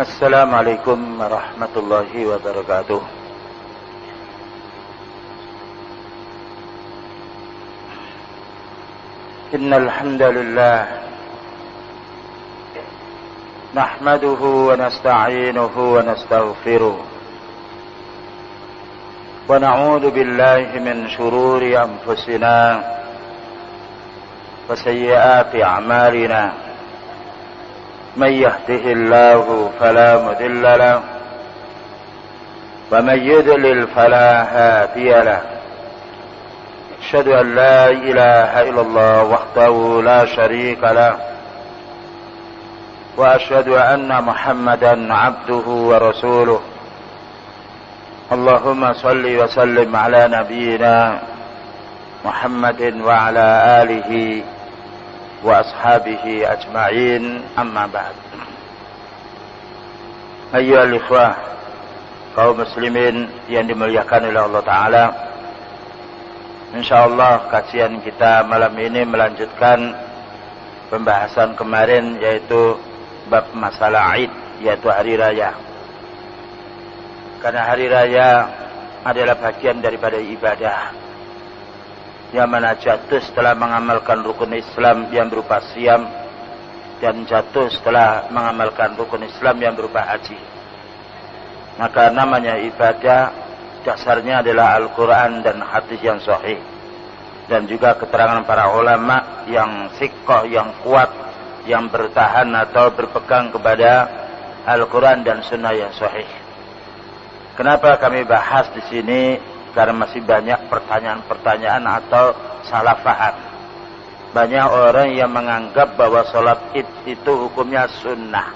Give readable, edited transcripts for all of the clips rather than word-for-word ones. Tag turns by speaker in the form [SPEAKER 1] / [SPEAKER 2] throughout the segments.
[SPEAKER 1] Assalamualaikum warahmatullahi wabarakatuh. Innal hamdalillah nahmaduhu wa nasta'inuhu wa nastaghfiruh wa na'udzu billahi min shururi anfusina wa sayyiati a'malina. من يهده الله فلا مضل له ومن يضلل فلا هادي له أشهد أن لا إله إلا الله وحده لا شريك له وأشهد أن محمدا عبده ورسوله اللهم صل وسلم على نبينا محمد وعلى آله wa ashabihi ajma'in, amma ba'd. Ayyuhal ikhwah, kaum muslimin yang dimuliakan oleh Allah Ta'ala, insyaallah kajian kita malam ini melanjutkan pembahasan kemarin, yaitu bab masalah Id, yaitu hari raya. Karena hari raya adalah bagian daripada ibadah yang mana jatuh setelah mengamalkan rukun Islam yang berupa siam, dan jatuh setelah mengamalkan rukun Islam yang berupa haji. Maka namanya ibadah dasarnya adalah Al-Quran dan hadis yang sahih, dan juga keterangan para ulama yang thiqah, yang kuat, yang bertahan atau berpegang kepada Al-Quran dan sunnah yang sahih. Kenapa kami bahas di sini? Karena masih banyak pertanyaan-pertanyaan atau salah faham. Banyak orang yang menganggap bahwa sholat Id itu hukumnya sunnah,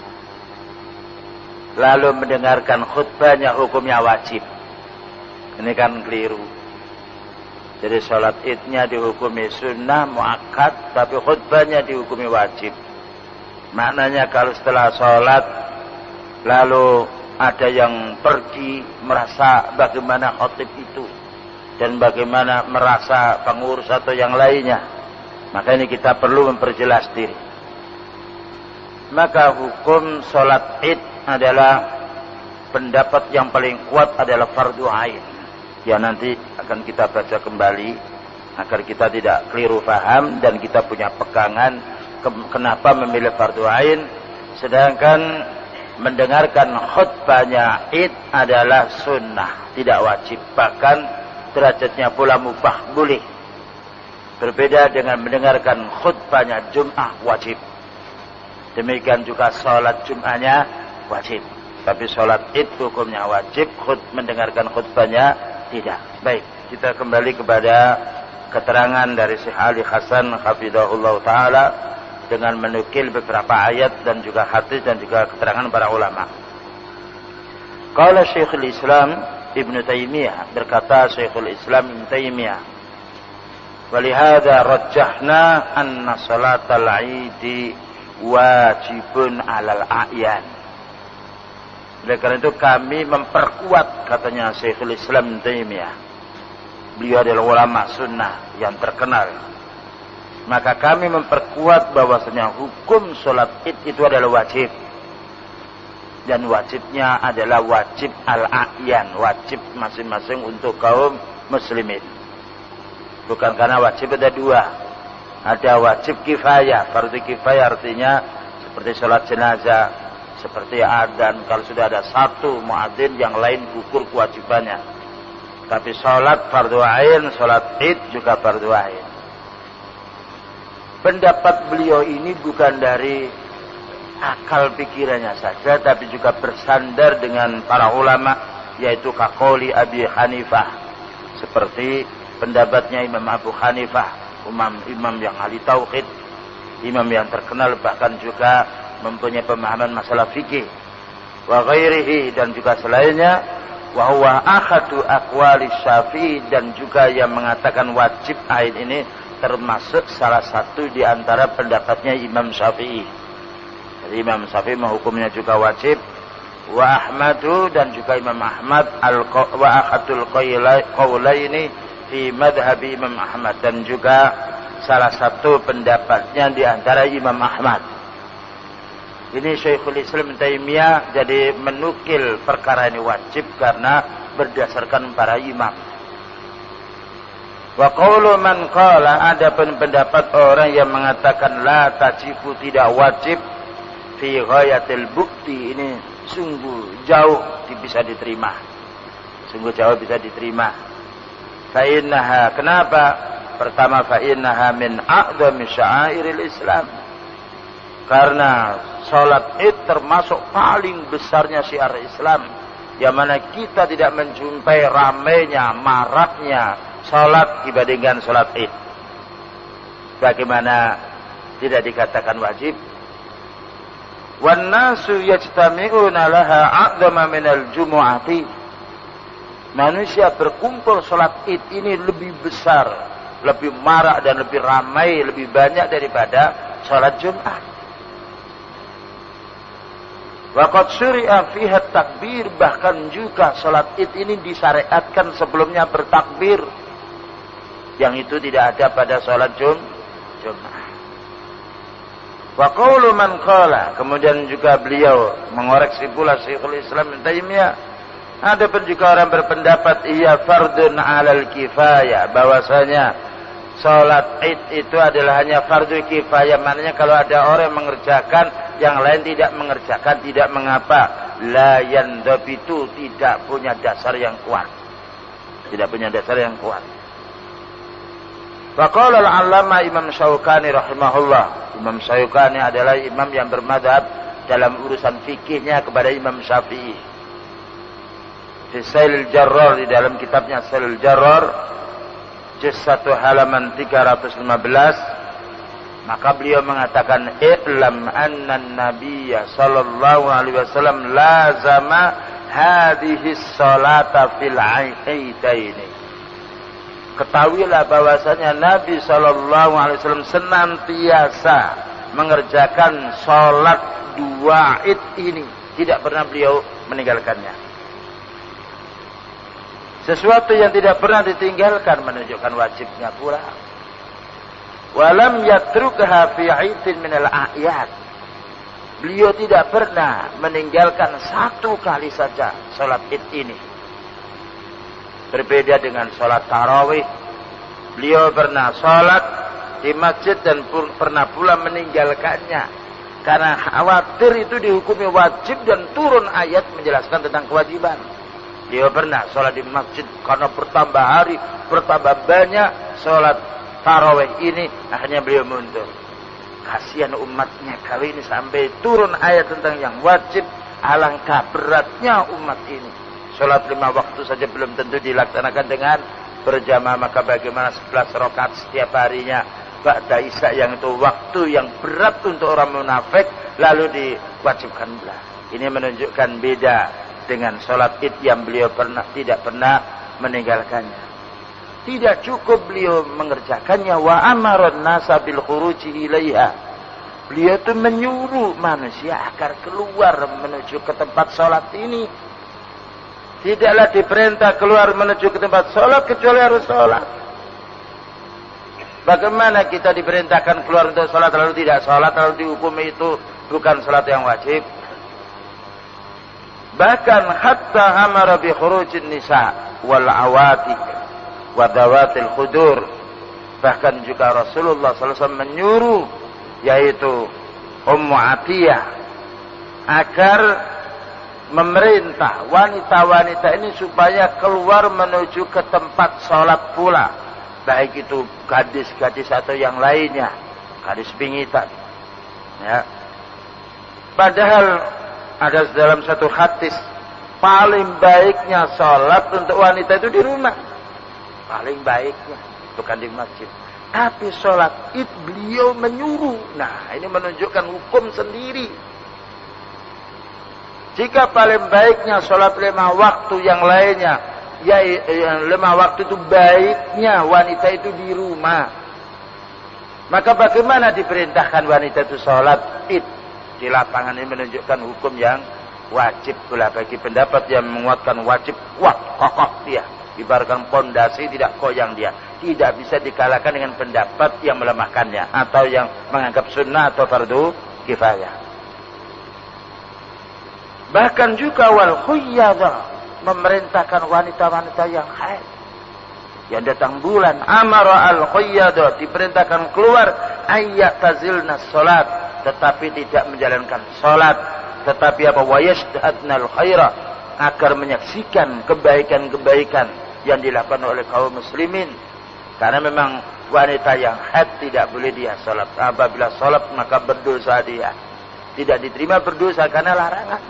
[SPEAKER 1] lalu mendengarkan khutbahnya hukumnya wajib. Ini kan keliru. Jadi sholat Idnya dihukumi sunnah muakkad, tapi khutbahnya dihukumi wajib. Maknanya kalau setelah sholat lalu ada yang pergi merasa bagaimana khotib itu dan bagaimana merasa pengurus atau yang lainnya, maka ini kita perlu memperjelas diri. Maka hukum sholat Id adalah pendapat yang paling kuat adalah fardu ain, yang nanti akan kita baca kembali agar kita tidak keliru paham dan kita punya pegangan kenapa memilih fardu ain, sedangkan mendengarkan khutbahnya Id adalah sunnah, tidak wajib, bahkan derajatnya pula mubah, boleh. Berbeda dengan mendengarkan khutbahnya Jum'ah wajib. Demikian juga sholat Jum'ahnya wajib, tapi sholat Id hukumnya wajib, mendengarkan khutbahnya tidak. Baik, kita kembali kepada keterangan dari Syekh Ali Hasan hafizahullah ta'ala dengan menukil beberapa ayat dan juga hadis dan juga keterangan para ulama. Qala Syekhul Islam Ibnu Taimiyah, berkata Syekhul Islam Ibnu Taimiyah, "Walihada rajjahna anna salatal 'idi wajibun 'alal a'yan." Oleh karena itu kami memperkuat, katanya Syekhul Islam Ibnu Taimiyah. Beliau adalah ulama sunnah yang terkenal. Maka kami memperkuat bahwasanya hukum sholat Id itu adalah wajib. Dan wajibnya adalah wajib al-a'yan, wajib masing-masing untuk kaum muslimin. Bukan karena wajib ada dua. Ada wajib kifayah, fardu kifayah artinya seperti sholat jenazah, seperti adzan. Kalau sudah ada satu muadzin, yang lain gugur kewajibannya. Tapi sholat fardu ain, sholat Id juga fardu ain. Pendapat beliau ini bukan dari akal pikirannya saja, tapi juga bersandar dengan para ulama, yaitu kaqauli Abi Hanifah, seperti pendapatnya Imam Abu Hanifah, imam yang ahli tauhid, imam yang terkenal, bahkan juga mempunyai pemahaman masalah fikih, wa ghairihi, dan juga selainnya, wa huwa akhadu aqwali Syafi'i, dan juga yang mengatakan wajib ain ini termasuk salah satu di antara pendapatnya Imam Syafi'i. Jadi Imam Syafi'i menghukumnya juga wajib. Wa Ahmadu, dan juga Imam Ahmad, wa akhadul qaulaini fi madhhabi Imam Ahmad, dan juga salah satu pendapatnya di antara Imam Ahmad. Ini Syekhul Islam Taimiyah jadi menukil perkara ini wajib karena berdasarkan para imam. Wa qawlu man qala, adapun pendapat orang yang mengatakan la tajibu, tidak wajib, fi ghayatil bukti, ini sungguh jauh bisa diterima. Sungguh jauh bisa diterima. Fa innaha, kenapa? Pertama, fa innaha min a'dhami sya'airil Islam. Karena salat Id termasuk paling besarnya syiar Islam, yang mana kita tidak menjumpai ramainya, maraknya salat dibandingkan salat Id. Bagaimana tidak dikatakan wajib? Wan nasu yajtami'una laha a'dama minal jumu'ati. Manusia berkumpul salat Id ini lebih besar, lebih marak dan lebih ramai, lebih banyak daripada salat Jumat. Waqad syuri'a fiha takbir, bahkan juga salat Id ini disyariatkan sebelumnya bertakbir, yang itu tidak ada pada salat Jumat. Wa qawlu man qala, kemudian juga beliau mengoreksi pula Syekhul Islam Ibnu Taimiyah, ada pun juga orang berpendapat iya fardun 'alal kifayah, bahwasanya salat Id itu adalah hanya fardu kifayah, maknanya kalau ada orang yang mengerjakan, yang lain tidak mengerjakan, tidak mengapa. La yandabitu, tidak punya dasar yang kuat. Tidak punya dasar yang kuat. Wa qala al-'allama Imam Syaukani rahimahullah. Imam Syaukani adalah imam yang bermadhab dalam urusan fikihnya kepada Imam Syafi'i. Fi Sailul Jarrar, di dalam kitabnya Sailul Jarrar, juz 1 halaman 315, maka beliau mengatakan i'lam anna nabiyya sallallahu alaihi wasallam lazama hadhihi sholata fil aidaini. Ketahuilah bahwasanya Nabi sallallahu alaihi wasallam senantiasa mengerjakan salat dua Id ini, tidak pernah beliau meninggalkannya. Sesuatu yang tidak pernah ditinggalkan menunjukkan wajibnya pula. Walam yatrukha fi 'idin minal a'yad. Beliau tidak pernah meninggalkan satu kali saja salat Id ini. Berbeda dengan salat tarawih. Beliau pernah salat di masjid dan pernah pula meninggalkannya karena khawatir itu dihukumi wajib dan turun ayat menjelaskan tentang kewajiban. Beliau pernah salat di masjid karena bertambah hari, bertambah banyak salat tarawih ini, akhirnya beliau mundur. Kasihan umatnya kali ini sampai turun ayat tentang yang wajib. Alangkah beratnya umat ini. Salat 5 waktu saja belum tentu dilaksanakan dengan berjamaah, maka bagaimana 11 rakaat setiap harinya ba'da isya, yang itu waktu yang berat untuk orang munafik, lalu diwajibkan pula. Ini menunjukkan beda dengan salat Id yang beliau tidak pernah meninggalkannya. Tidak cukup beliau mengerjakannya, wa amaran nasa bil khuruji ilaiha. Beliau itu menyuruh manusia agar keluar menuju ke tempat salat ini. Tidaklah diperintah keluar menuju ke tempat salat kecuali harus salat. Bagaimana kita diperintahkan keluar untuk salat lalu tidak salat, lalu dihukumi itu bukan salat yang wajib? Bahkan hatta amara bi khurujin nisa wal awati wa dawatil khudur. Bahkan juga Rasulullah SAW menyuruh, yaitu Ummu Atiyah, agar memerintah wanita-wanita ini supaya keluar menuju ke tempat sholat pula, baik itu gadis-gadis atau yang lainnya, gadis pingitan. Ya. Padahal ada dalam satu hadis, paling baiknya sholat untuk wanita itu di rumah, paling baiknya, bukan di masjid. Tapi sholat Id beliau menyuruh. Nah, ini menunjukkan hukum sendiri. Jika paling baiknya sholat 5 waktu yang lainnya, ya 5 waktu itu baiknya wanita itu di rumah, maka bagaimana diperintahkan wanita itu sholat Id di lapangan? Ini menunjukkan hukum yang wajib pula. Bagi pendapat yang menguatkan wajib, kuat, kokoh dia, ibaratkan pondasi tidak goyang dia, tidak bisa dikalahkan dengan pendapat yang melemahkannya atau yang menganggap sunnah atau fardu kifayah. Bahkan juga wal khuyyadah, memerintahkan wanita-wanita yang haid. Yang datang bulan, amara al khuyyadah, diperintahkan keluar ayat tazilna salat, tetapi tidak menjalankan salat, tetapi apa, wa yashdadnal khaira, agar menyaksikan kebaikan-kebaikan yang dilakukan oleh kaum muslimin. Karena memang wanita yang haid tidak boleh dia salat. Apabila salat maka berdosa dia. Tidak diterima berdosa karena larangan.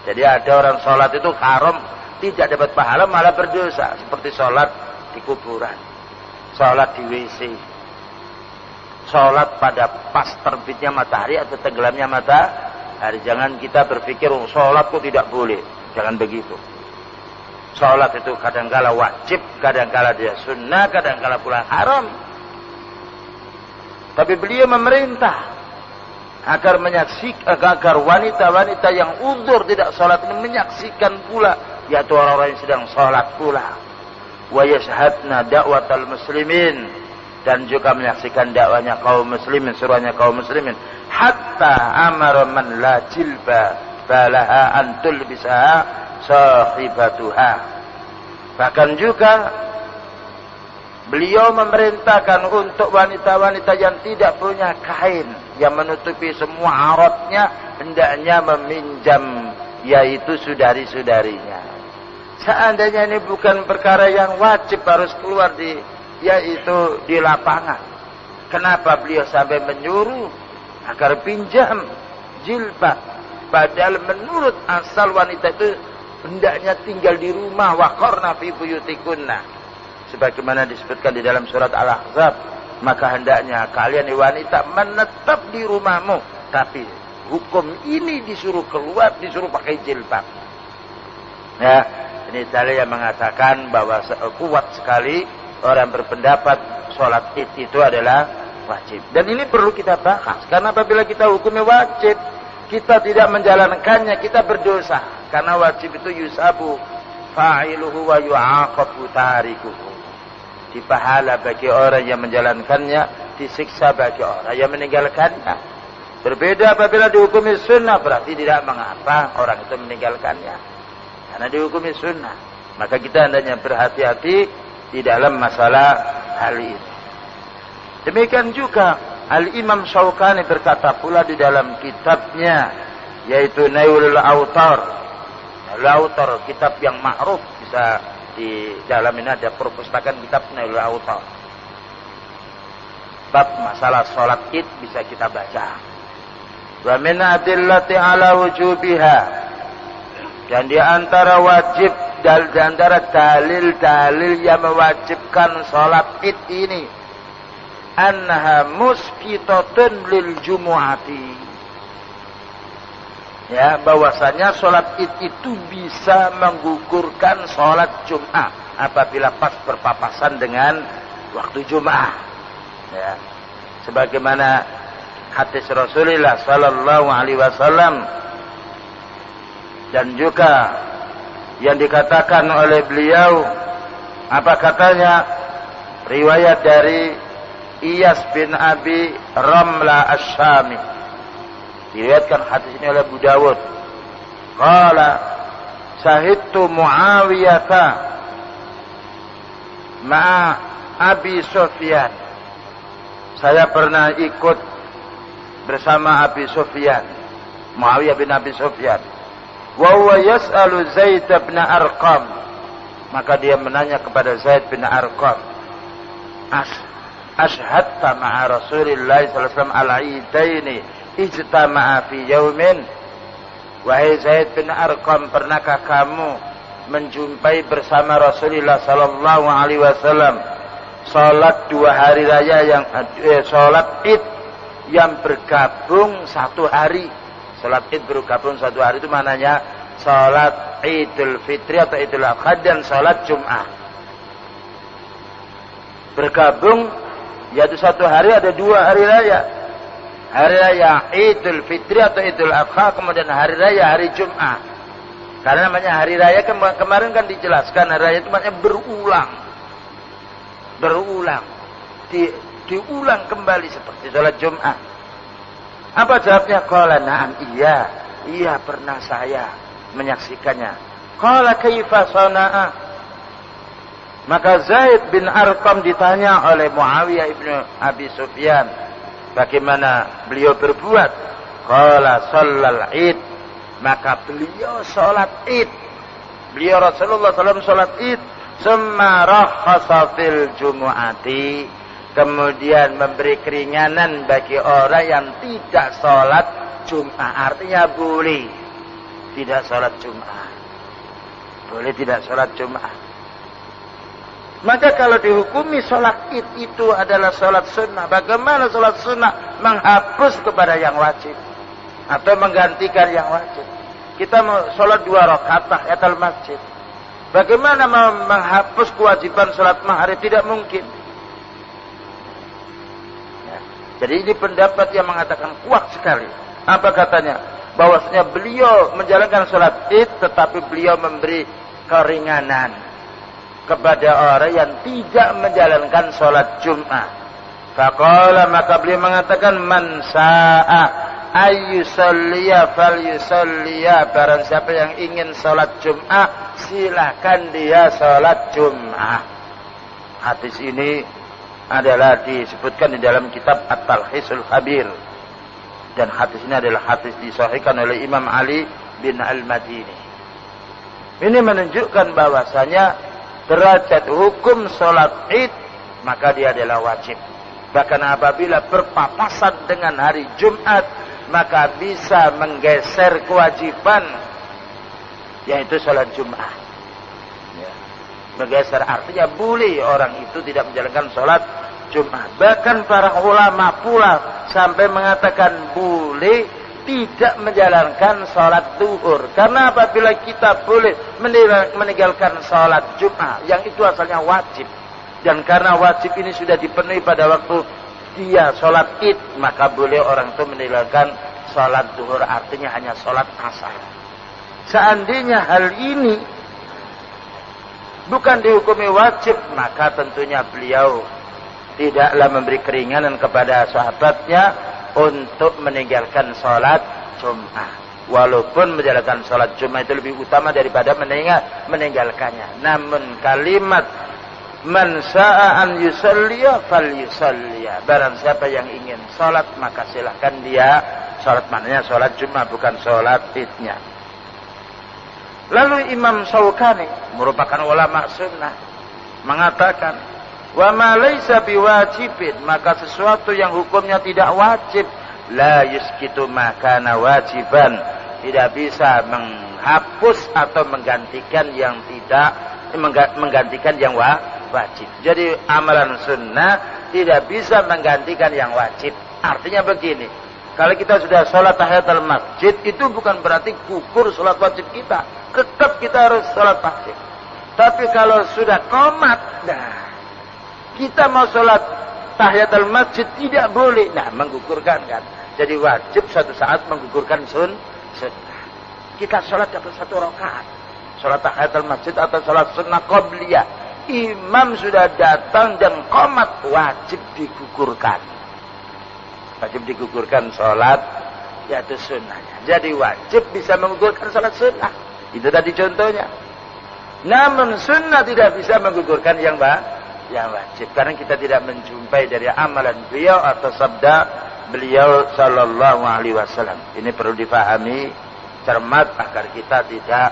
[SPEAKER 1] Jadi ada orang salat itu haram, tidak dapat pahala malah berdosa. Seperti salat di kuburan, salat di WC, salat pada pas terbitnya matahari atau tenggelamnya matahari. Jangan kita berpikir salat kok tidak boleh. Jangan begitu. Salat itu kadangkala wajib, kadangkala dia sunnah, kadangkala pula haram. Tapi beliau memerintah agar menyaksikan, agar wanita-wanita yang uzur tidak salat ini menyaksikan pula, yaitu orang-orang yang sedang salat pula. Wa yashhadna da'watal muslimin, dan juga menyaksikan dakwahnya kaum muslimin, seruannya kaum muslimin. Hatta amara man la jilba balaha antul bisa sahibatuha. Bahkan juga beliau memerintahkan untuk wanita-wanita yang tidak punya kain yang menutupi semua auratnya, hendaknya meminjam, yaitu saudari-saudarinya. Seandainya ini bukan perkara yang wajib harus keluar yaitu di lapangan, kenapa beliau sampai menyuruh agar pinjam jilbab? Padahal menurut asal wanita itu hendaknya tinggal di rumah, waqarna fi buyutikunna, sebagaimana disebutkan di dalam surat Al-Ahzab. Maka hendaknya kalian wanita menetap di rumahmu, tapi hukum ini disuruh keluar, disuruh pakai jilbab. Ya, ini saya yang mengatakan bahwa kuat sekali orang berpendapat sholat id itu adalah wajib. Dan ini perlu kita bahas, karena apabila kita hukumnya wajib, kita tidak menjalankannya, kita berdosa. Karena wajib itu yusabu fa'iluhu wa yu'aqabu tarikuhu. Dipahala bagi orang yang menjalankannya, disiksa bagi orang yang meninggalkannya. Berbeda apabila dihukumi sunnah, berarti tidak mengapa orang itu meninggalkannya, karena dihukumi sunnah. Maka kita hendaknya berhati-hati di dalam masalah hal ini. Demikian juga Al-Imam Syaukani berkata pula di dalam kitabnya, yaitu Nailul Autar. Nailul Autar, kitab yang ma'ruf, bisa di dalam ini ada perpustakaan kitab Nailul Autar. Bab masalah sholat id bisa kita baca. Wa min adillati ala wujubiha, dan di antara wajib, di antara dalil-dalil yang mewajibkan sholat id ini, annaha musqitatun lil jumu'ati, ya, bahwasanya sholat id itu bisa menggugurkan sholat Jum'ah apabila pas berpapasan dengan waktu Jum'ah, ya, sebagaimana hadis Rasulullah sallallahu alaihi wasallam, dan juga yang dikatakan oleh beliau, apa katanya, riwayat dari Iyas bin Abi Ramla Asy-Syami, diriwayatkan hadis ini oleh Abu Dawud. Qala sahidtu Muawiyata ma'a Abi Sufyan, saya pernah ikut bersama Abi Sufyan, Muawiyah bin Abi Sufyan. Wa huwa yas'alu Zaid bin Arqam, maka dia menanya kepada Zaid bin Arqam, ashhadta ma'a Rasulillah sallallahu alaihi wasallam al-idaini ijtama'a fi yaumin. Wahai Zaid bin Arqam, pernahkah kamu menjumpai bersama Rasulullah sallallahu alaihi wasallam salat dua hari raya yang salat id yang bergabung satu hari? Salat id bergabung satu hari itu maknanya salat Idul Fitri atau Idul Adha dan salat Jum'ah bergabung, yaitu satu hari ada dua hari raya. Hari raya Idul Fitri atau Idul Adha, kemudian hari raya hari Jum'ah. Karena namanya hari raya, kemarin kan dijelaskan hari raya itu maknanya berulang, diulang kembali seperti salat Jum'ah. Apa jawabnya? Qala na'am, iya. Iya, pernah saya menyaksikannya. Qala kaifa sana'a? Maka Zaid bin Arqam ditanya oleh Muawiyah ibnu Abi Sufyan, bagaimana beliau berbuat? Qala shallal id. Maka beliau salat id. Beliau Rasulullah SAW salat id. Summa rakhasa fil jumu'ati. Kemudian memberi keringanan bagi orang yang tidak salat Jum'ah. Artinya boleh tidak salat Jum'ah. Boleh tidak salat Jum'ah. Maka kalau dihukumi sholat id itu adalah sholat sunnah, bagaimana sholat sunnah menghapus kepada yang wajib atau menggantikan yang wajib? Kita mau sholat 2 rakaat tahiyatul masjid, bagaimana menghapus kewajiban sholat maghrib? Tidak mungkin. Ya. Jadi ini pendapat yang mengatakan kuat sekali. Apa katanya? Bahwasanya beliau menjalankan sholat id, tetapi beliau memberi keringanan kepada orang yang tidak menjalankan sholat Jum'ah. Faqala, maka beliau mengatakan, man sa'a ayyusalliya falyusalliya. Barang siapa yang ingin sholat Jum'ah, silakan dia sholat Jum'ah. Hadis ini adalah disebutkan di dalam kitab At-Talhisul Khabir. Dan hadis ini adalah hadis disahihkan oleh Imam Ali bin Al-Madini. Ini menunjukkan bahwasanya derajat hukum sholat id, maka dia adalah wajib. Bahkan apabila berpapasan dengan hari Jumat, maka bisa menggeser kewajiban, yaitu sholat Jumat. Ya. Menggeser artinya boleh orang itu tidak menjalankan sholat Jumat. Bahkan para ulama pula sampai mengatakan boleh tidak menjalankan sholat duhur. Karena apabila kita boleh meninggalkan sholat Jum'ah, yang itu asalnya wajib, dan karena wajib ini sudah dipenuhi pada waktu dia sholat id, maka boleh orang itu meninggalkan sholat duhur, artinya hanya sholat asar. Seandainya hal ini bukan dihukumi wajib, maka tentunya beliau tidaklah memberi keringanan kepada sahabatnya untuk meninggalkan sholat Jum'ah. Walaupun menjalankan sholat Jum'ah itu lebih utama daripada meninggalkannya. Namun kalimat man sa'an yusalliya fal yusalliya. Barang siapa yang ingin sholat, maka silahkan dia sholat. Maknanya sholat Jum'ah, bukan sholat idnya. Lalu Imam Syaukani, merupakan ulama sunnah, mengatakan, wa ma laysa biwajibin, maka sesuatu yang hukumnya tidak wajib, la yuskitu ma kana wajiban, tidak bisa menghapus atau menggantikan yang tidak menggantikan yang wajib. Jadi amalan sunnah tidak bisa menggantikan yang wajib. Artinya begini, kalau kita sudah sholat tahiyatul masjid, itu bukan berarti gugur sholat wajib kita, tetap kita harus sholat wajib. Tapi kalau sudah qomat, nah kita mau sholat tahiyatul masjid tidak boleh. Nah, menggugurkan kan. Jadi wajib suatu saat menggugurkan sunnah. Kita sholat dapat 1 rakaat. Sholat tahiyatul masjid atau sholat sunnah qabliyah. Imam sudah datang dan qomat, wajib digugurkan. Wajib digugurkan sholat, yaitu sunnahnya. Jadi wajib bisa menggugurkan sholat sunnah. Itu tadi contohnya. Namun sunnah tidak bisa menggugurkan yang wajib, karena kita tidak menjumpai dari amalan beliau atau sabda beliau sallallahu alaihi wasallam. Ini perlu difahami cermat agar kita tidak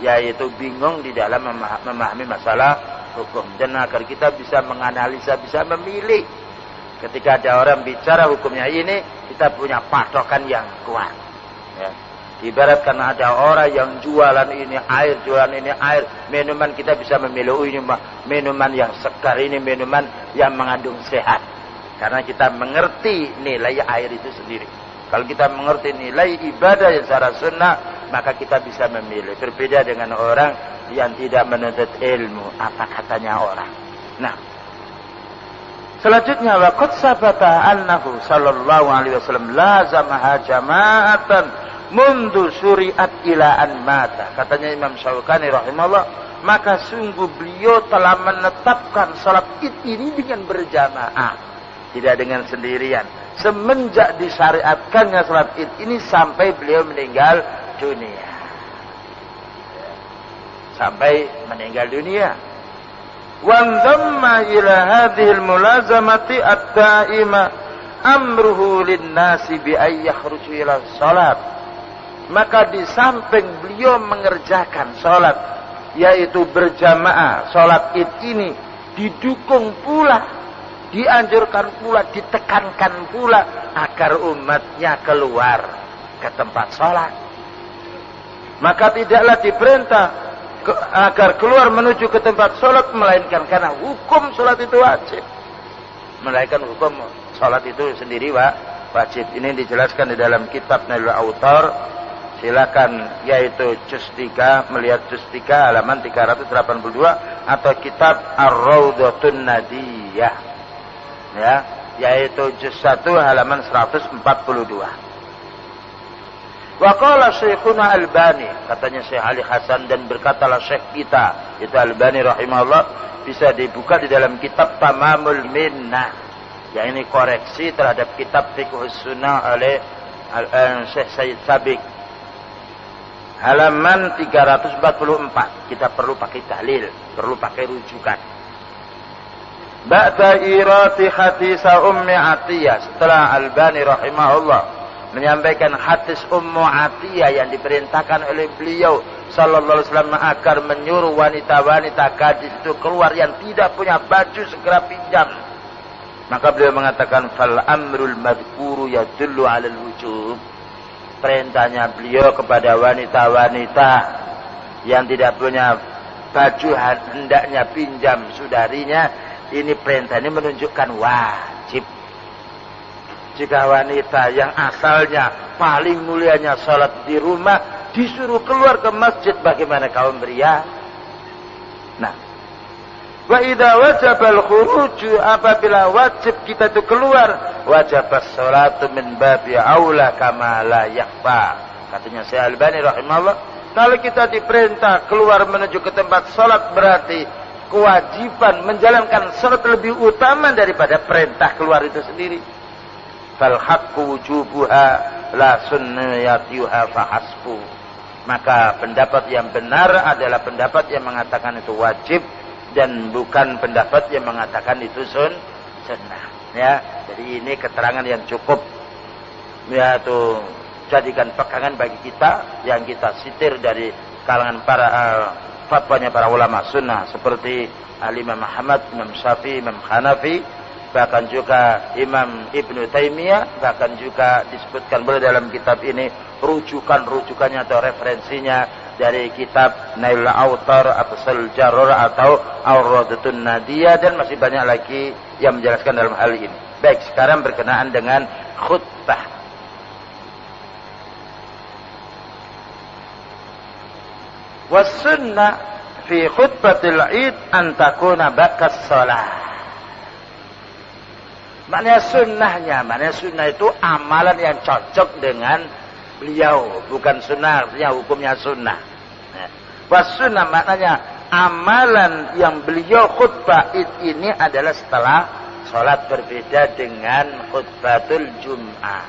[SPEAKER 1] yaitu bingung di dalam memahami masalah hukum, dan agar kita bisa menganalisa, bisa memilih. Ketika ada orang bicara hukumnya ini, kita punya patokan yang kuat. Ya. Ibaratkan ada orang yang jualan ini air, jualan ini air, minuman, kita bisa memilih, ini minuman yang segar, ini minuman yang mengandung sehat. Karena kita mengerti nilai air itu sendiri. Kalau kita mengerti nilai ibadah yang secara sunnah, maka kita bisa memilih. Berbeda dengan orang yang tidak menuntut ilmu, apa katanya orang. Nah, selanjutnya waqad sabata annahu sallallahu alaihi wasallam lazamaha jama'atan mundu syuri'at ila an mata. Katanya Imam Syaukani rahimahullah, maka sungguh beliau telah menetapkan salat id ini dengan berjamaah, tidak dengan sendirian. semenjak disyariatkannya salat Id ini sampai beliau meninggal dunia. Sampai meninggal dunia. Wandamma ila hadhil mulazamati at-ta'ima amruhu lin-nasi bi ay yakhruju ila salat. Maka di samping beliau mengerjakan salat, yaitu berjamaah salat Id ini, didukung pula, dianjurkan pula, ditekankan pula agar umatnya keluar ke tempat salat. Maka tidaklah diperintah agar keluar menuju ke tempat sholat, melainkan karena hukum sholat itu wajib. Melainkan hukum sholat itu sendiri wajib. Ini dijelaskan di dalam kitab Nailul Autar. Silakan, yaitu juz 3, melihat juz 3 halaman 382, atau kitab Ar-Raudhatun Nadiyah, ya, yaitu juz 1 halaman 142. Wa qala Syekhuna Albani, katanya Syekh Ali Hasan, dan berkatalah Syekh kita, itu Albani rahimahullah, bisa dibuka di dalam kitab Tamamul Minnah, yang ini koreksi terhadap kitab Fiqhus Sunnah oleh Syekh Sayyid Sabiq, halaman 344. Kita perlu pakai tahlil, perlu pakai rujukan. Ba'da irati hadis Ummi Atiyah, setelah Albani rahimahullah menyampaikan hadis Ummu Atiyah yang diperintahkan oleh beliau sallallahu alaihi wasallam agar menyuruh wanita-wanita gadis itu keluar yang tidak punya baju segera pinjam. Maka beliau mengatakan fal amrul madhkuru yadullu 'alal wujub. Perintahnya beliau kepada wanita-wanita yang tidak punya baju hendaknya pinjam saudarinya, ini perintah ini menunjukkan wajib. Jika wanita yang asalnya paling mulianya sholat di rumah disuruh keluar ke masjid, bagaimana kaum pria? Nah, wa idza wajabal khuruju, apabila wajib kita itu keluar, wajibas sholatu min babi aula kama la yakhfa. Katanya Syekh Albani rahimahullah, kalau kita diperintah keluar menuju ke tempat sholat, berarti kewajiban menjalankan sholat lebih utama daripada perintah keluar itu sendiri. Fal haqqu wujubuha la sunniyatuha fa hasbu. Maka pendapat yang benar adalah pendapat yang mengatakan itu wajib dan bukan pendapat yang mengatakan itu sunnah, ya. Jadi ini keterangan yang cukup, ya, tuh jadikan pegangan bagi kita yang kita sitir dari kalangan para fatwanya para ulama sunnah seperti Imam Ahmad, Imam Syafi'i, Imam Hanafi, bahkan juga Imam Ibnu Taimiyah, bahkan juga disebutkan boleh dalam kitab ini rujukannya atau referensinya dari kitab Nailul Autar atau Al-Jarrar atau Ar-Raudhatun Nadiyah, dan masih banyak lagi yang menjelaskan dalam hal ini. Baik, sekarang berkenaan dengan khutbah. Was sunnah fi khutbatil Id an takuna ba'das shalah. Maknanya sunnah itu amalan yang cocok dengan beliau, bukan sunnah artinya hukumnya sunnah. Was sunnah maknanya amalan yang beliau khutbah Id ini adalah setelah sholat, berbeda dengan khutbatul Jum'ah.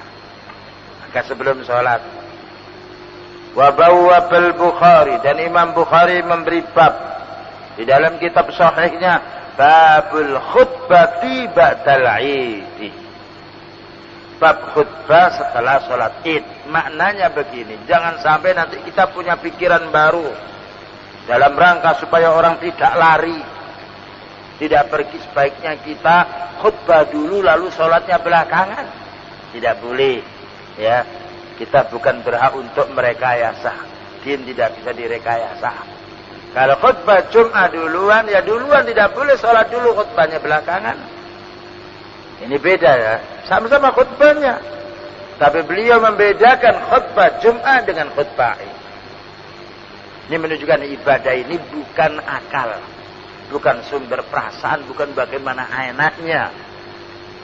[SPEAKER 1] Maka sebelum sholat. Wa bawwabal Bukhari, dan Imam Bukhari memberi bab di dalam kitab sahihnya, babul khutbati ba'dal Id. Bab khutbah setelah sholat Id. Maknanya begini, jangan sampai nanti kita punya pikiran baru dalam rangka supaya orang tidak lari, tidak pergi. Sebaiknya kita khutbah dulu lalu sholatnya belakangan. Tidak boleh, ya. Kita bukan berhak untuk merekayasa. Din tidak bisa direkayasa. Kalau khutbah Jum'ah duluan, ya duluan, tidak boleh sholat dulu, khutbahnya belakangan. Ini beda, ya. Sama-sama khutbahnya. Tapi beliau membedakan khutbah Jum'ah dengan khutbah Id. Ini menunjukkan ibadah ini bukan akal, bukan sumber perasaan, bukan bagaimana enaknya,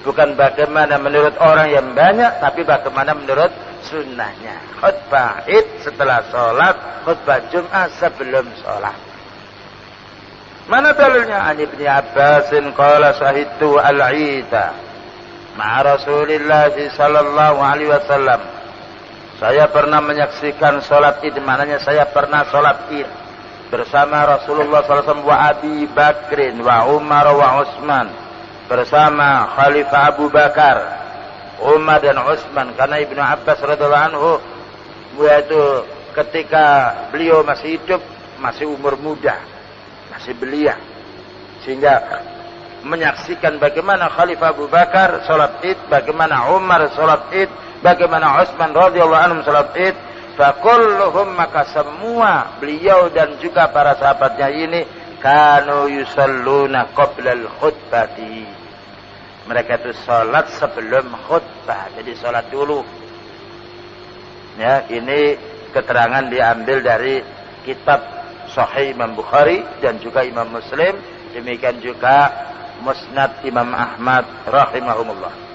[SPEAKER 1] bukan bagaimana menurut orang yang banyak, tapi bagaimana menurut sunnahnya. Khutbah Id setelah sholat, khutbah Jum'ah sebelum sholat. Mana dalilnya? An Ibnu Abbasin qala syahidtu al-Ida. ma'a Rasulillah sallallahu alaihi wasallam. Saya pernah menyaksikan salat Id, maknanya saya pernah salat Id bersama Rasulullah sallallahu alaihi wasallam wa Abi Bakrin wa Umar wa Utsman, bersama Khalifah Abu Bakar, Umar dan Utsman. Karena Ibnu Abbas radhiyallahu anhu yaitu ketika beliau masih hidup, masih umur muda, masih belia, sehingga menyaksikan bagaimana Khalifah Abu Bakar salat Id, bagaimana Umar salat Id, bagaimana Utsman radhiyallahu anhum salat Id. Fakulluhum, maka semua beliau dan juga para sahabatnya ini kanu yusalluna qabla al-khutbati. Mereka itu salat sebelum khutbah, jadi salat dulu. Ya, ini keterangan diambil dari kitab Sahih Imam Bukhari dan juga Imam Muslim, demikian juga Musnad Imam Ahmad rahimahumullah.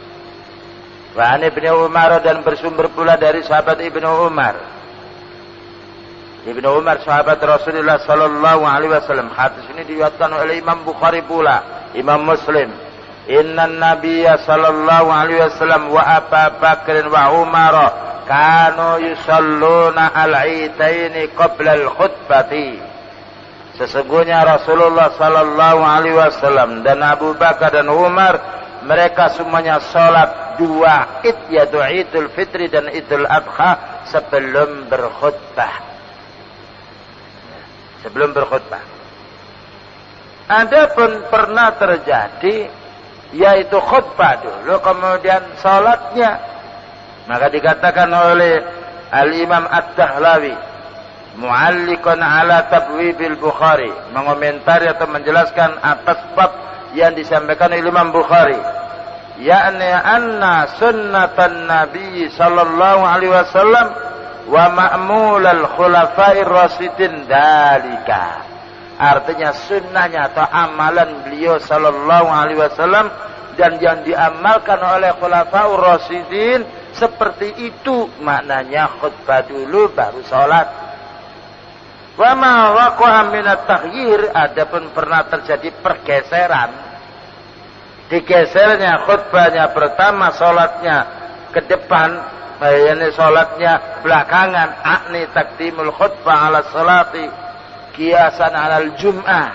[SPEAKER 1] Wa an Ibnu Umar, dan bersumber pula dari sahabat Ibnu Umar. Ibnu Umar sahabat Rasulullah sallallahu alaihi wasallam. Hadis ini diriwayatkan oleh Imam Bukhari pula, Imam Muslim. Inna Nabiyya sallallahu alaihi wasallam wa Abu Bakr wa Umar kanu yusalluna al-'idaini qabla al-khutbati. Sesungguhnya Rasulullah sallallahu alaihi wasallam dan Abu Bakar dan Umar, mereka semuanya salat dua Id, yaitu Idul Fitri dan Idul Adha, sebelum berkhutbah. Sebelum berkhutbah. Adapun pernah terjadi yaitu khutbah dulu kemudian salatnya, maka dikatakan oleh Al-Imam Ad-Dahlawi mu'alliqan ala tabwibil Bukhari, mengomentari atau menjelaskan atas bab yang disampaikan oleh Imam Bukhari, yakni anna sunnatan Nabi sallallahu alaihi wasallam wa ma'mulal khulafa'ir rasyidin dalika. Artinya sunnahnya atau amalan beliau sallallahu alaihi wasallam dan yang diamalkan oleh khulafa'ur rasyidin seperti itu, maknanya khutbah dulu baru salat. Wa ma waqa'a minat taghyir, adapun pernah terjadi pergeseran, digesernya khutbahnya pertama, salatnya ke depan, ini salatnya belakangan, akni taqdimul khutbah ala salati kiasan alal jum'ah,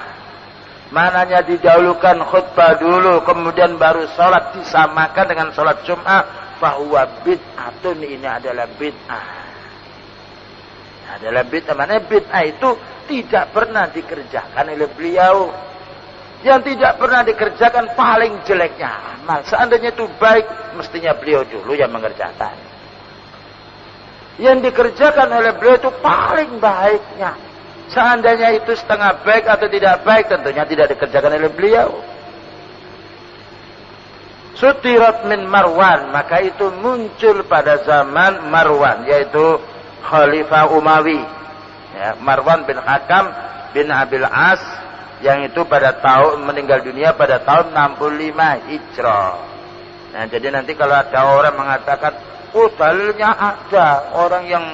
[SPEAKER 1] mananya didahulukan khutbah dulu kemudian baru salat, disamakan dengan salat Jum'ah, fahuwa bid'atun, ini adalah bid'ah. Adalah bid'ah, mana bid'ah itu tidak pernah dikerjakan oleh beliau. Yang tidak pernah dikerjakan paling jeleknya amal. Seandainya itu baik, mestinya beliau dulu yang mengerjakan. Yang dikerjakan oleh beliau itu paling baiknya. Seandainya itu setengah baik atau tidak baik, tentunya tidak dikerjakan oleh beliau. Sutirat min Marwan, maka itu muncul pada zaman Marwan, yaitu Khalifah Umawi, ya, Marwan bin Hakam bin Abil As, yang itu pada tahun meninggal dunia pada tahun 65 Hijrah. Nah, jadi nanti kalau ada orang mengatakan, oh dalilnya ada orang yang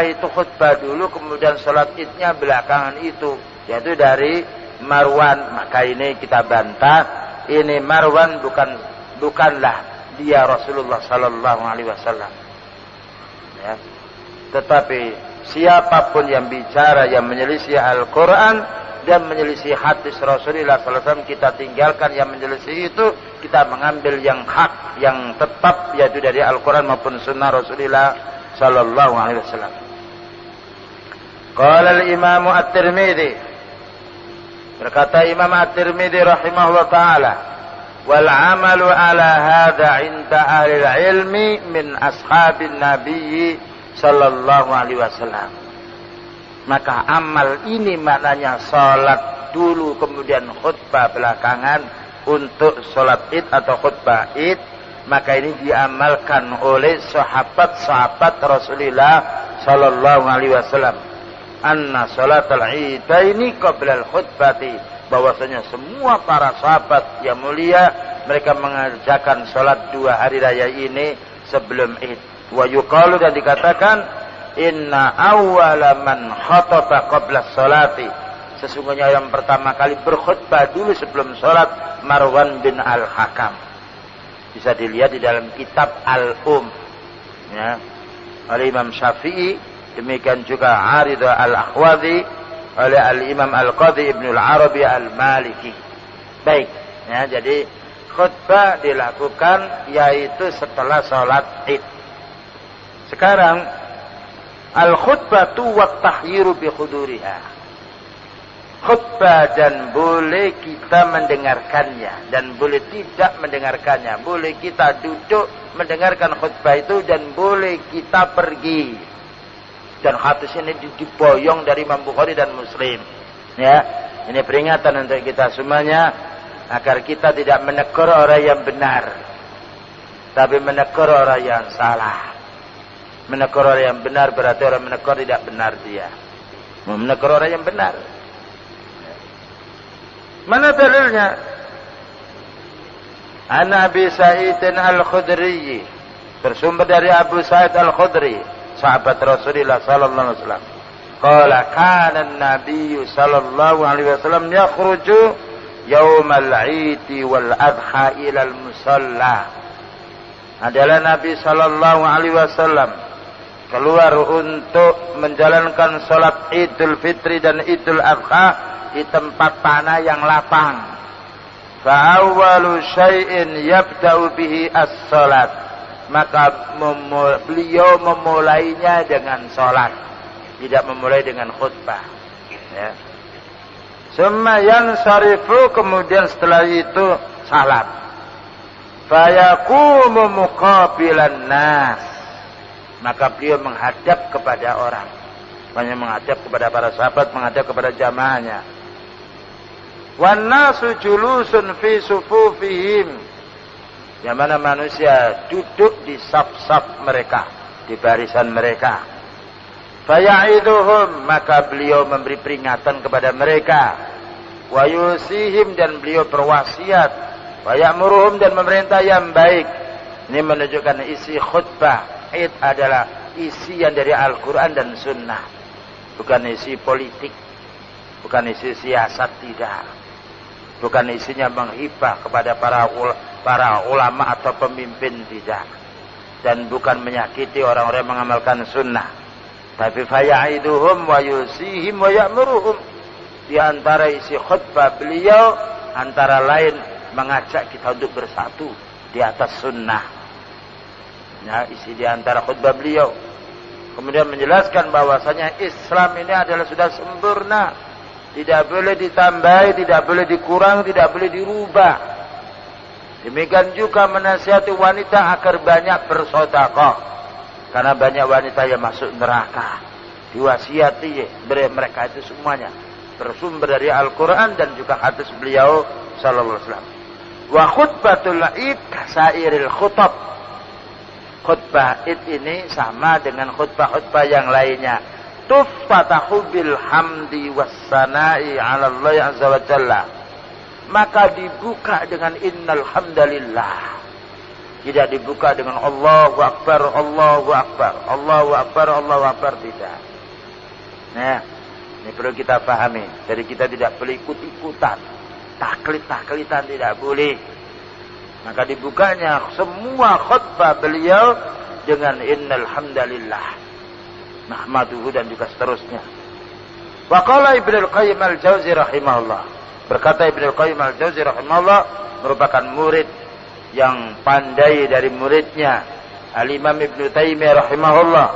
[SPEAKER 1] itu khutbah dulu kemudian salat Idnya belakangan itu, yaitu dari Marwan, maka ini kita bantah, ini Marwan bukanlah dia Rasulullah sallallahu alaihi wasallam. Ya. Tetapi siapapun yang bicara yang menyelisih Al-Quran dan menyelisih hadis Rasulullah sallallahu alaihi wasallam, kita tinggalkan yang menyelisih itu, kita mengambil yang hak, yang tetap, yaitu dari Al-Quran maupun sunnah Rasulullah sallallahu alaihi wasallam. Qala al-Imam At-Tirmidzi, berkata Imam At-Tirmidzi rahimahullah taala, wal amalu ala hadza inda ahli ilmi min ashabin nabiyyi sallallahu alaihi wasallam. Maka amal ini maknanya salat dulu kemudian khutbah belakangan untuk salat Id atau khutbah Id, maka ini diamalkan oleh sahabat-sahabat Rasulullah sallallahu alaihi wasallam. Anna salatal idaini qabla al-khutbati, bahwasanya semua para sahabat yang mulia mereka mengerjakan salat dua hari raya ini sebelum Id. Wa yuqalu, dan dikatakan, inna awwala man khataba qabla salati, sesungguhnya yang pertama kali berkhutbah dulu sebelum salat Marwan bin Al-Hakam. Bisa dilihat di dalam kitab ya, oleh Imam Syafi'i, demikian juga Aridah al-Akhwadhi oleh al-Imam al-Qadhi Ibnul Arabi al-Maliki. Baik, ya, jadi khutbah dilakukan yaitu setelah sholat Id. Sekarang al-khutbatu wa tahyiru bi khuduriha. Khutbah dan boleh kita mendengarkannya dan boleh tidak mendengarkannya. Boleh kita duduk mendengarkan khutbah itu dan boleh kita pergi. Dan hadis ini diboyong dari Imam Bukhari dan Muslim. Ya, ini peringatan untuk kita semuanya agar kita tidak menegur orang yang benar, tapi menegur orang yang salah. Menegur orang yang benar berarti orang menegur tidak benar dia. Menegur orang yang benar. Mana dalilnya? An Abi Sa'id Al-Khudri, bersumber dari Abu Sa'id Al-Khudri, sahabat Rasulullah sallallahu alaihi wasallam. Qala kana an-nabiy sallallahu alaihi wasallam yakhruju yaumal 'id wal adha ila al-musalla. Adalah Nabi sallallahu alaihi wasallam keluar untuk menjalankan salat Idul Fitri dan Idul Adha di tempat tanah yang lapang. Fa awwalu syai'in yabda'u bihi as-salat. Maka beliau memulainya dengan salat, tidak memulai dengan khutbah. Ya. Summa yansarifu, kemudian setelah itu salat. Fa yaqumu muqabilan nas. Maka beliau menghadap kepada orang. Banyak menghadap kepada para sahabat, menghadap kepada jamaahnya. Wan nasu julusun fi sufufihim. Yang mana manusia duduk di saf-saf mereka, di barisan mereka. Faya'iduhum, maka beliau memberi peringatan kepada mereka. Wa yusihim, dan beliau berwasiat. Wa ya'muruhum, dan memerintah yang baik. Ini menunjukkan isi khutbah Id adalah isian dari Al-Quran dan Sunnah. Bukan isi politik, bukan isi siasat, tidak. Bukan isinya menghibah kepada para ulama atau pemimpin, tidak. Dan bukan menyakiti orang-orang yang mengamalkan sunnah. Tapi faya'iduhum wa yusihim wa ya'muruhum. Di antara isi khutbah beliau antara lain mengajak kita untuk bersatu di atas sunnah. Ya, isi di antara khutbah beliau. Kemudian menjelaskan bahwasanya Islam ini adalah sudah sempurna. Tidak boleh ditambahi, tidak boleh dikurang, tidak boleh dirubah. Demikian juga menasihati wanita agar banyak bersedekah. Karena banyak wanita yang masuk neraka. Diwasiati mereka itu semuanya bersumber dari Al-Quran dan juga hadis beliau sallallahu alaihi wasallam. Wa khutbatul Id kasairil khutab. Khutbah Id ini sama dengan khutbah-khutbah yang lainnya. Tuffatahu bil hamdi wassana'i 'ala Allah azza wa jalla. Maka dibuka dengan innal hamdalillah. Tidak dibuka dengan Allahu akbar, Allahu akbar, Allahu akbar, Allahu akbar, tidak. Nah, ini perlu kita pahami. Jadi kita tidak boleh ikut-ikutan. Taklid-taklidan tidak boleh. Maka dibukanya semua khutbah beliau dengan innal hamdalillah. Nahmaduhu, dan juga seterusnya. Wa qala Ibnu Qayyim al-Jauzi rahimahullah. Berkata Ibnu Qayyim al-Jauzi rahimahullah, merupakan murid yang pandai dari muridnya Al-Imam Ibnu Taimiyah rahimahullah.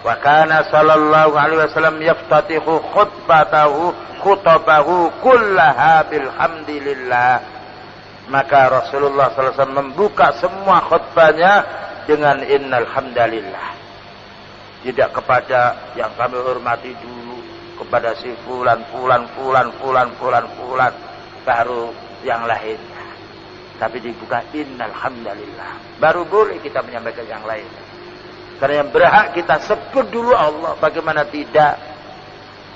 [SPEAKER 1] Wa kana sallallahu alaihi wasallam yaftatihu khutbahu kullaha bilhamdillah. Maka Rasulullah sallallahu alaihi wasallam membuka semua khutbahnya dengan innal hamdalillah. Tidak kepada yang kami hormati dulu, kepada si fulan baru yang lainnya. Tapi dibuka innal hamdalillah. Baru boleh kita menyampaikan yang lain. Karena yang berhak kita sebut dulu Allah. Bagaimana tidak?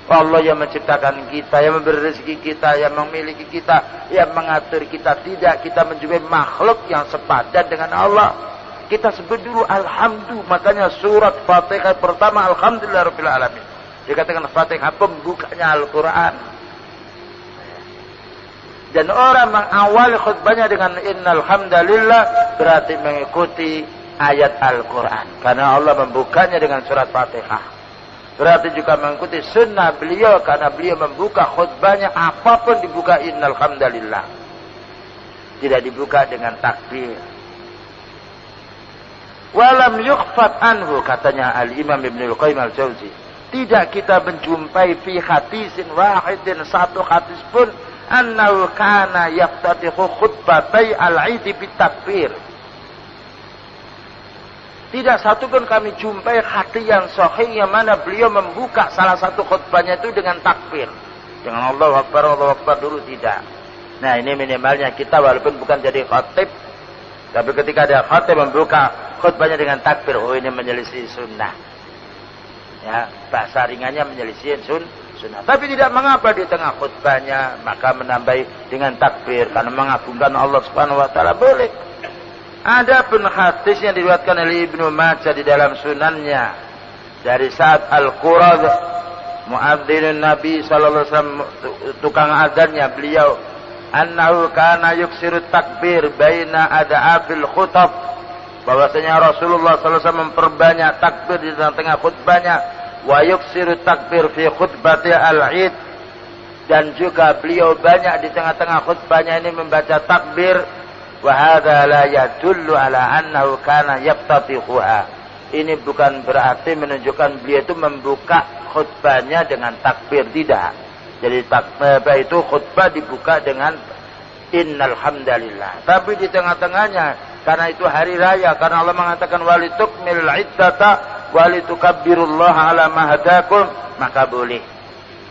[SPEAKER 1] Allah yang menciptakan kita, yang memberi rezeki kita, yang memiliki kita, yang mengatur kita. Tidak kita menjadi makhluk yang sepadan dengan Allah. Kita sebut dulu alhamdulillah. Makanya surat Fatihah pertama alhamdulillah rabbil alamin. Dikatakan Fatihah pembukanya Al-Quran. Dan orang mengawali khutbahnya dengan innal hamdalillah, berarti mengikuti ayat Al-Quran. Karena Allah membukanya dengan surat Fatihah. Berarti juga mengikuti sunnah beliau. Karena beliau membuka khutbahnya apapun dibuka innal hamdalillah. Tidak dibuka dengan takbir. Walam yukhfat anhu, katanya Al-Imam Ibnul Qayyim Al-Jauzi. Tidak kita menjumpai fi hadisin wahidin, satu hadis pun, annahu kana yaftatihu khutbatai al-'id bitakbir. Tidak satu pun kami jumpai hadis yang sahih yang mana beliau membuka salah satu khutbahnya itu dengan takbir. Dengan Allahu Akbar dulu, tidak. Nah, ini minimalnya kita walaupun bukan jadi khatib, tapi ketika ada khatib membuka khutbahnya dengan takbir, oh ini menyelisih sunnah. Ya, bahasa ringannya menyelisih sunnah. Tapi tidak mengapa di tengah khutbahnya maka menambahi dengan takbir karena mengagungkan Allah Subhanahu wa taala, boleh. Ada pun hadis yang diriwayatkan oleh Ibnu Majah di dalam sunannya dari Sa'ad Al-Qurad, muadzin Nabi sallallahu alaihi wasallam, tukang azannya beliau, annahu kana yuksiru takbir baina ada'abil khutab, bahwasanya Rasulullah sallallahu alaihi wasallam memperbanyak takbir di tengah-tengah khutbahnya, wa yuksiru takbir fi khutbati al-'id, dan juga beliau banyak di tengah-tengah khutbahnya ini membaca takbir. Wa hadza la yadullu ala annahu kana yaftatihuha. Ini bukan berarti menunjukkan beliau itu membuka khutbahnya dengan takbir, tidak. Jadi takbir itu khutbah dibuka dengan innal hamdalillah. Tapi di tengah-tengahnya, karena itu hari raya, karena Allah mengatakan walitukmilul iddata walitukabbirullaha ala ma hadakum, maka boleh.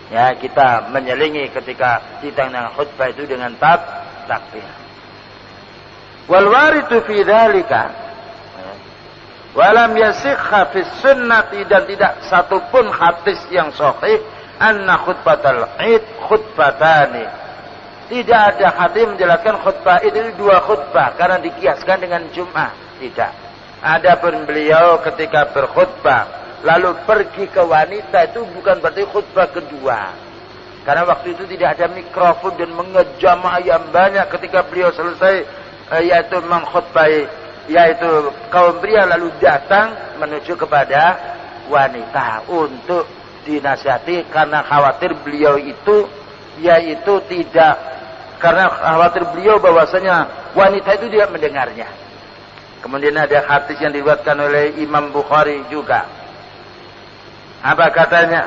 [SPEAKER 1] Ya, kita menyelingi ketika di tengah khutbah itu dengan takbir. Wal waridu fi dzalika walam yasikha fi sunnati, dan tidak satupun hadis yang sahih anna khutbatal id khutbatani. Tidak ada hadis menjelaskan khutbah itu dua khutbah karena dikiaskan dengan Jumat, tidak. Adapun beliau ketika berkhutbah lalu pergi ke wanita, itu bukan berarti khutbah kedua. Karena waktu itu tidak ada mikrofon dan mengejamaah yang banyak. Ketika beliau selesai yaitu mengkhutbahi yaitu kaum pria, lalu datang menuju kepada wanita untuk dinasihati karena khawatir beliau itu yaitu tidak, karena khawatir beliau bahwasanya wanita itu tidak mendengarnya. Kemudian ada hadis yang diriwayatkan oleh Imam Bukhari juga. Apa katanya?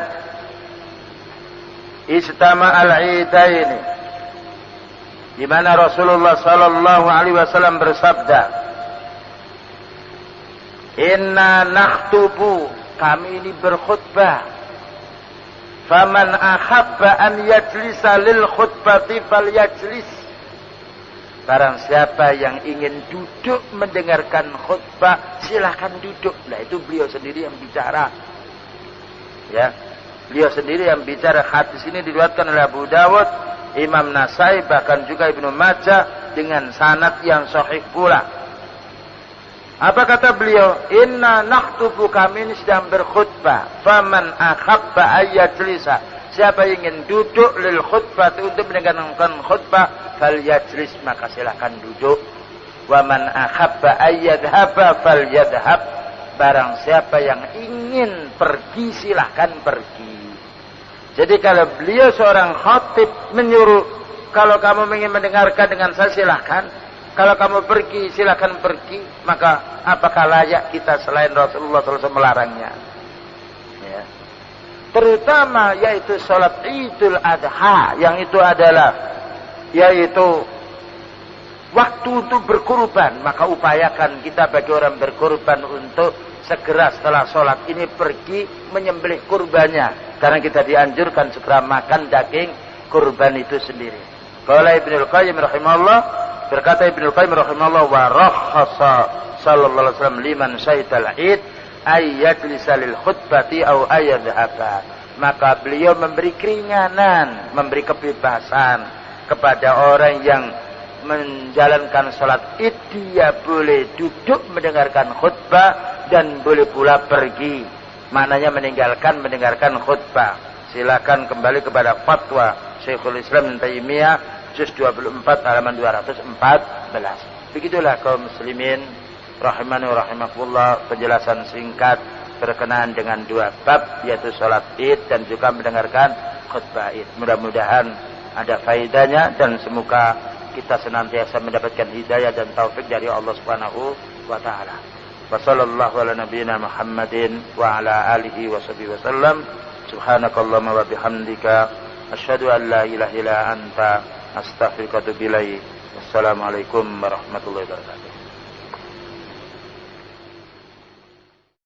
[SPEAKER 1] Istama al-'idaini, di mana Rasulullah sallallahu alaihi wasallam bersabda, "Inna nakhtubu," kami ini berkhutbah. "Faman ahabba an yajlisa lil khutbati falyajlis." Barang siapa yang ingin duduk mendengarkan khutbah, silakan duduk. Nah, itu beliau sendiri yang bicara. Ya, beliau sendiri yang bicara. Hadis ini diriwayatkan oleh Abu Dawud, Imam Nasai, bahkan juga Ibnu Majah dengan sanad yang sahih pula. Apa kata beliau? Inna nakhtubu, kami ini sedang berkhutbah. Faman ahabba ayyajlisa, siapa yang ingin duduk lil khutbah untuk mendengarkan khutbah, falyajlis, maka silakan duduk. Wa man ahabba ayyadhaba falyadhhab, barang siapa yang ingin pergi silakan pergi. Jadi kalau beliau seorang khatib menyuruh, kalau kamu ingin mendengarkan dengan saya silahkan, kalau kamu pergi silahkan pergi, maka apakah layak kita selain Rasulullah SAW melarangnya? Ya. Terutama yaitu salat Idul Adha, yang itu adalah yaitu waktu untuk berkurban, maka upayakan kita bagi orang berkurban untuk segera setelah sholat ini pergi menyembelih kurbannya, karena kita dianjurkan segera makan daging kurban itu sendiri. Qala Ibnul Qayyim rahimahullah, berkata Ibnul Qayyim rahimahullah, wa rakhasa sallallahu alaihi wasallam liman syahidal id ayyajlisa lil khutbati aw ayyadhaba, maka beliau memberi keringanan, memberi kebebasan kepada orang yang menjalankan salat id, dia boleh duduk mendengarkan khutbah dan boleh pula pergi, maknanya meninggalkan mendengarkan khutbah. Silakan kembali kepada fatwa Syekhul Islam Ibnu Taimiyah juz 24 halaman 214. Begitulah kaum muslimin rahimani wa rahimakumullah, penjelasan singkat berkenaan dengan dua bab, yaitu salat Id dan juga mendengarkan khutbah Id. Mudah-mudahan ada faedahnya dan semoga kita senantiasa mendapatkan hidayah dan taufik dari Allah Subhanahu wa taala. Wa sallallahu ala nabiyyina Muhammadin wa ala alihi wa sahbihi wasallam. Subhanakallahumma wa bihamdika asyhadu an la ilaha illa anta astaghfiruka wa atubu ilaik. Wassalamualaikum warahmatullahi wabarakatuh.